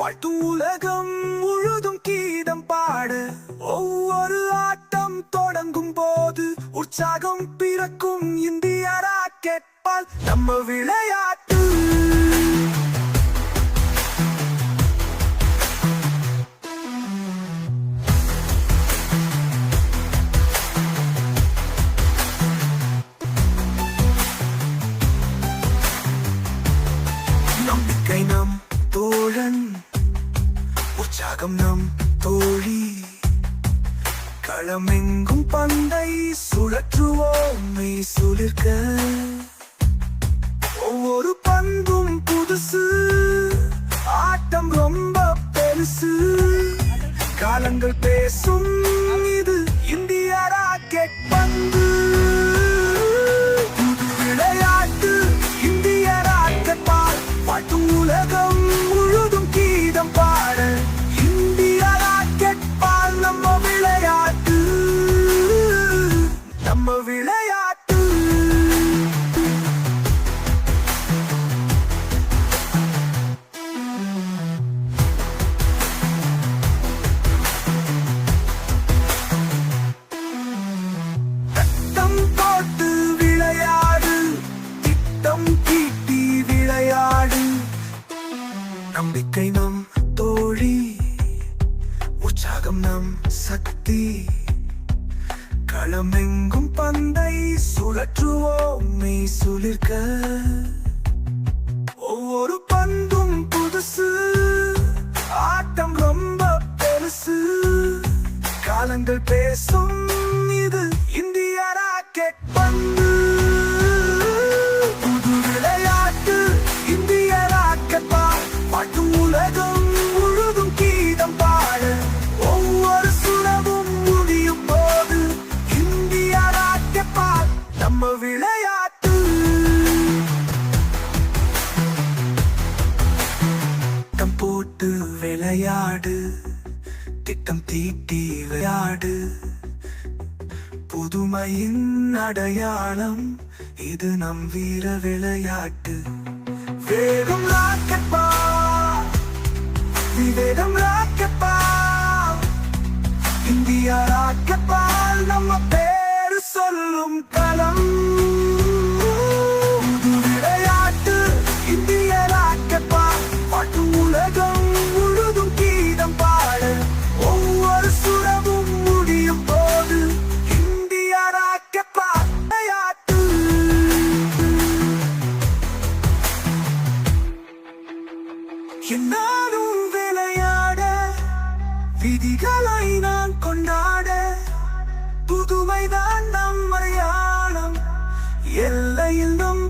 வாழ்த்தும் உலகம் முழுதும் கீதம் பாட ஒவ்வொரு ஆட்டம் தொடங்கும் போது உற்சாகம் பிறக்கும். இந்திய ராக்கெட் பால் நம்ம விளையாட்டு. நம்பிக்கை நம் தோழன், உற்சாகம் நம் தோழி. களமெங்கும் பந்தை சுழற்றுவோம் மெய் சுளிர்க்க. ஒவ்வொரு பந்தும் புதுசு, ஆட்டம் ரொம்ப பெருசு. காலங்கள் பேசும், இது இந்திய ராக்கெட் பந்து. புது விளையாட்டு இந்திய ராக்கெட் பால். வாழ்த்தும் உலகம் முழுதும் கீதம் பாட இந்திய ராக்கெட் பால் நம்ம விளையாட்டு. நம்ம விளையாட்டு. திட்டம் போட்டு விளையாடு, திட்டம் தீட்டி விளையாடு. நம்பிக்கை நம் தோழி, உற்சாகம் நம் சக்தி. களமெங்கும் பந்தை சுழற்றுவோம் மெய் சுளிர்க்க. ஒவ்வொரு பந்தும் புதுசு, ஆட்டம் ரொம்ப பெருசு. காலங்கள் பேசும், இது இந்திய ராக்கெட் பந்து. புது விளையாட்டு இந்திய ராக்கெட் பால். வாழ்த்தும் உலகம் முழுதும் கீதம் பாட ஒவ்வொரு சுரமும் முடியும் போது இந்திய ராக்கெட் பால் நம்ம விளையாட்டு. திட்டம் போட்டு விளையாடு, திட்டம் தீட்டி விளையாடு. புதுமையின் அடையாளம், இது நம் வீர விளையாட்டு. வேகம் ராக்கெட் பால், விவேகம் ராக்கெட் பால். இந்திய ராக்கெட் பால் நம்ம பேரு சொல்லும் களம். புது விளையாட்டு இந்திய ராக்கெட் பால். வாழ்த்தும் உலகம் முழுதும் கீதம் பாட ஒவ்வொரு சுரமும் முடியும் போது இந்திய ராக்கெட் பால் விளையாட்டு. என்னாலும் விளையாட, விதிகளை நான் கொண்டாட. புதுமைதான் நம் அடையாளம், எல்லையில் நம்